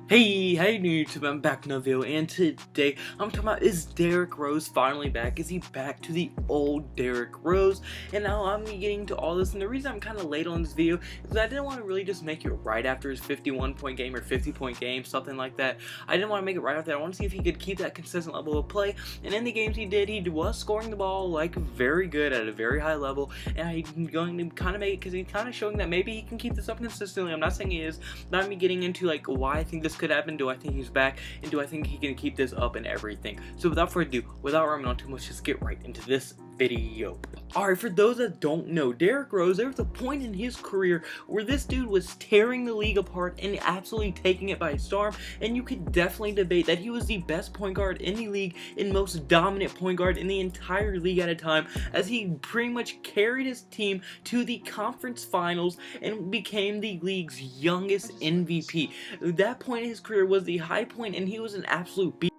Hey YouTube, I'm back in a video, and today I'm talking about, is Derrick Rose finally back? Is he back to the old Derrick Rose? And now I'm getting to all this, and the reason I'm kind of late on this video is I didn't want to really just make it right after his 51-point game or 50-point game, something like that. I didn't want to make it right after that. I want to see if he could keep that consistent level of play, and in the games he did, he was scoring the ball like very good at a very high level, and I'm going to kind of make it because he's kind of showing that maybe he can keep this up consistently. I'm not saying he is, but I'm getting into like why I think this could happen. Do I think he's back, and do I think he can keep this up and everything? So without further ado, without rambling on too much, just get right into this video. Alright, for those that don't know, Derrick Rose, there was a point in his career where this dude was tearing the league apart and absolutely taking it by storm, and you could definitely debate that he was the best point guard in the league and most dominant point guard in the entire league at a time, as he pretty much carried his team to the conference finals and became the league's youngest MVP. That point in his career was the high point, and he was an absolute beast.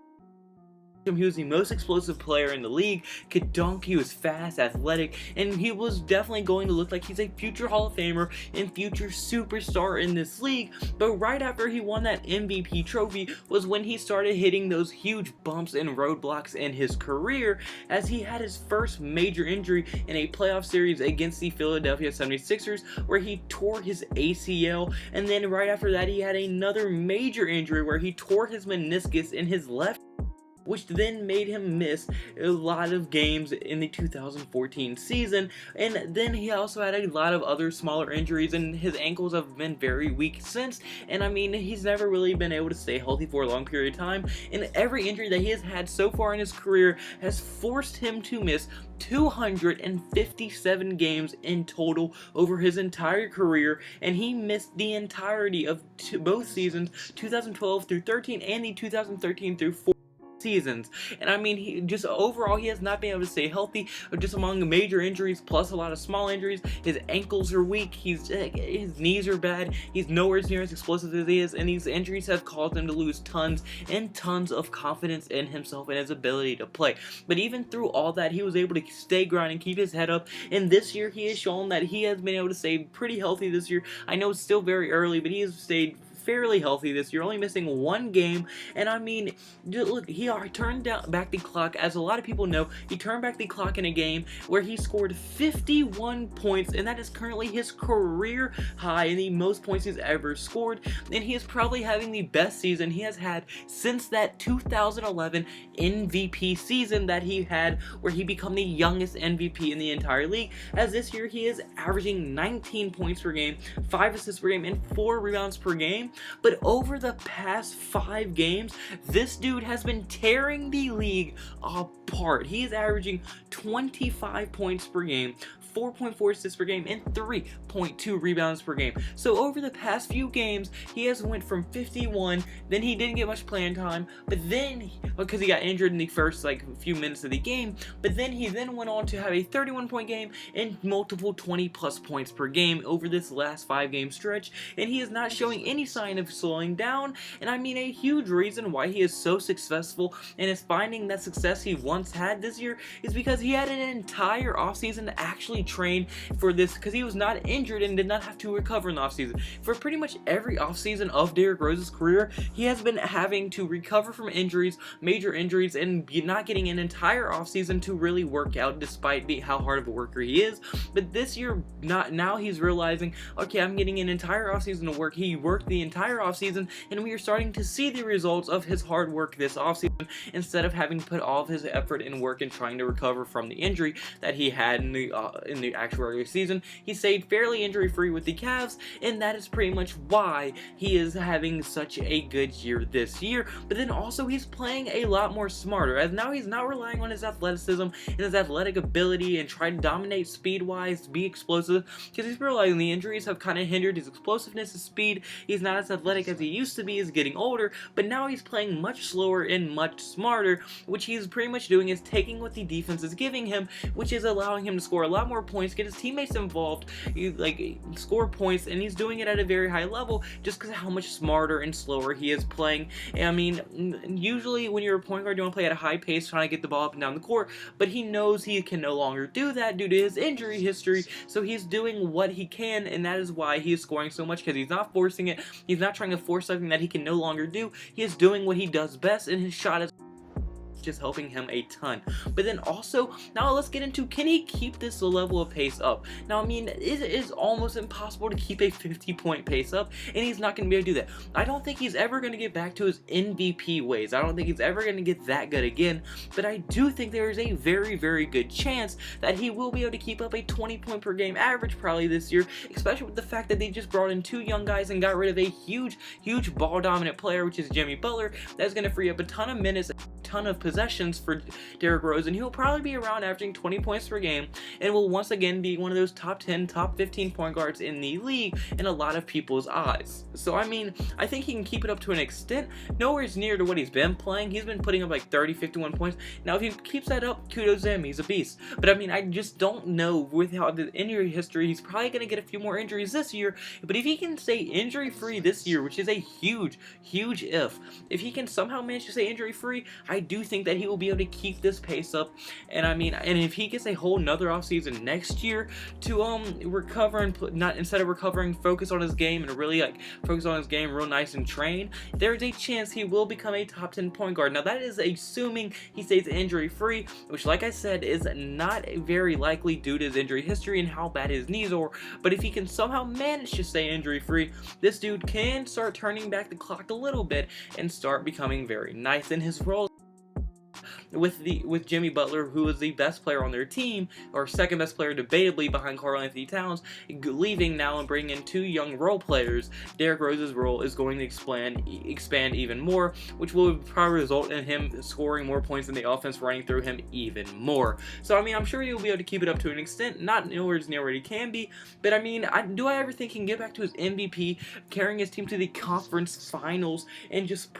He was the most explosive player in the league, could dunk, he was fast, athletic, and he was definitely going to look like he's a future Hall of Famer and future superstar in this league. But right after he won that MVP trophy was when he started hitting those huge bumps and roadblocks in his career, as he had his first major injury in a playoff series against the Philadelphia 76ers, where he tore his ACL, and then right after that he had another major injury where he tore his meniscus in his left, which then made him miss a lot of games in the 2014 season. And then he also had a lot of other smaller injuries, and his ankles have been very weak since. And I mean, he's never really been able to stay healthy for a long period of time, and every injury that he has had so far in his career has forced him to miss 257 games in total over his entire career, and he missed the entirety of both seasons, 2012 through 13 and the 2013 through 14 seasons. And I mean, he just overall, he has not been able to stay healthy, just among major injuries plus a lot of small injuries. His ankles are weak, his knees are bad, he's nowhere near as explosive as he is, and these injuries have caused him to lose tons and tons of confidence in himself and his ability to play. But even through all that, he was able to stay grinding, keep his head up, and this year he has shown that he has been able to stay pretty healthy this year. I know it's still very early, but he has stayed fairly healthy this year, only missing one game. And I mean, look, he turned back the clock. As a lot of people know, he turned back the clock in a game where he scored 51 points, and that is currently his career high and the most points he's ever scored. And he is probably having the best season he has had since that 2011 MVP season that he had, where he became the youngest MVP in the entire league, as this year he is averaging 19 points per game, 5 assists per game, and 4 rebounds per game. But over the past 5 games, this dude has been tearing the league apart. He is averaging 25 points per game, 4.4 assists per game, and 3.2 rebounds per game. So over the past few games, he has went from 51, then he didn't get much playing time, but then, because he got injured in the first few minutes of the game, but then he went on to have a 31-point game and multiple 20+ points per game over this last 5-game stretch, and he is not showing any sign of slowing down. And I mean, a huge reason why he is so successful and is finding that success he once had this year is because he had an entire offseason to actually train for this, because he was not injured and did not have to recover in the offseason. For pretty much every offseason of Derrick Rose's career, he has been having to recover from injuries, major injuries, and not getting an entire offseason to really work out, despite how hard of a worker he is. But this year, now he's realizing, okay, I'm getting an entire offseason to work. He worked the entire offseason, and we are starting to see the results of his hard work this offseason, instead of having to put all of his effort and work in trying to recover from the injury that he had in the actual regular season. He stayed fairly injury-free with the Cavs, and that is pretty much why he is having such a good year this year. But then also, he's playing a lot more smarter, as now he's not relying on his athleticism and his athletic ability and trying to dominate speed-wise, to be explosive, because he's realizing the injuries have kind of hindered his explosiveness, his speed. He's not as athletic as he used to be, he's getting older, but now he's playing much slower and much smarter, which he's pretty much doing is taking what the defense is giving him, which is allowing him to score a lot more more points, get his teammates involved, score points, and he's doing it at a very high level just because of how much smarter and slower he is playing. And I mean, usually when you're a point guard, you want to play at a high pace, trying to get the ball up and down the court, but he knows he can no longer do that due to his injury history, so he's doing what he can, and that is why he is scoring so much, because he's not forcing it, he's not trying to force something that he can no longer do, he is doing what he does best, and his shot is just helping him a ton. But then also, now let's get into, can he keep this level of pace up? Now, I mean, it is almost impossible to keep a 50-point pace up, and he's not going to be able to do that. I don't think he's ever going to get back to his MVP ways. I don't think he's ever going to get that good again, but I do think there is a very, very good chance that he will be able to keep up a 20-point per game average probably this year, especially with the fact that they just brought in 2 young guys and got rid of a huge ball-dominant player, which is Jimmy Butler. That's going to free up a ton of minutes, a ton of possessions for Derrick Rose, and he'll probably be around averaging 20 points per game and will once again be one of those top 10, top 15 point guards in the league in a lot of people's eyes. So I mean, I think he can keep it up to an extent, nowhere near to what he's been playing. He's been putting up like 30, 51 points. Now if he keeps that up, kudos to him, he's a beast. But I mean, I just don't know with how the injury history, he's probably going to get a few more injuries this year, but if he can stay injury free this year, which is a huge if he can somehow manage to stay injury free, I do think that he will be able to keep this pace up. And I mean, and if he gets a whole nother offseason next year to recover and not, instead of recovering, focus on his game and really focus on his game real nice and train, there's a chance he will become a top 10 point guard. Now that is assuming he stays injury free, which like I said is not very likely due to his injury history and how bad his knees are. But if he can somehow manage to stay injury free, this dude can start turning back the clock a little bit and start becoming very nice in his role with Jimmy Butler, who is the best player on their team, or second best player debatably behind Karl-Anthony Towns, leaving now and bringing in 2 young role players. Derrick Rose's role is going to expand even more, which will probably result in him scoring more points than the offense running through him even more. So I mean, I'm sure he'll be able to keep it up to an extent, not nowhere near where he can be, but I mean, do I ever think he can get back to his MVP, carrying his team to the conference finals and just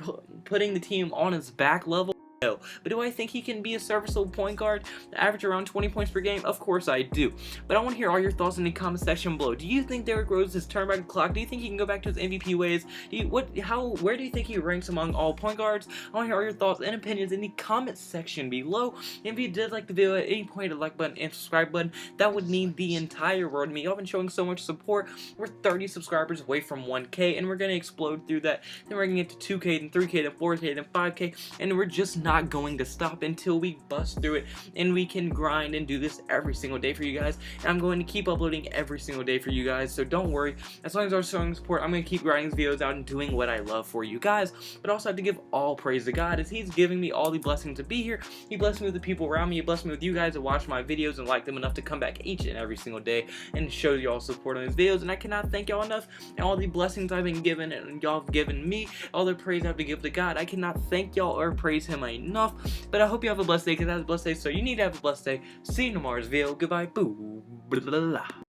putting the team on his back level? No. But do I think he can be a serviceable point guard, average around 20 points per game? Of course I do. But I want to hear all your thoughts in the comment section below. Do you think Derrick Rose has turned back the clock? Do you think he can go back to his MVP ways? Where do you think he ranks among all point guards? I want to hear all your thoughts and opinions in the comment section below. And if you did like the video, at any point, hit the like button and subscribe button. That would mean the entire world to me. Y'all been showing so much support. We're 30 subscribers away from 1K, and we're going to explode through that. Then we're going to get to 2K, then 3K, then 4K, then 5K, and we're just not going to stop until we bust through it, and we can grind and do this every single day for you guys. And I'm going to keep uploading every single day for you guys, so don't worry. As long as I'm showing support, I'm going to keep grinding these videos out and doing what I love for you guys. But also I have to give all praise to God, as he's giving me all the blessings to be here. He blessed me with the people around me, he blessed me with you guys to watch my videos and like them enough to come back each and every single day and show y'all support on these videos. And I cannot thank y'all enough, and all the blessings I've been given and y'all have given me, all the praise I have to give to God. I cannot thank y'all or praise him enough. But I hope you have a blessed day, because I have a blessed day, so you need to have a blessed day. See you in tomorrow's video. Goodbye. Boo. Blah, blah, blah.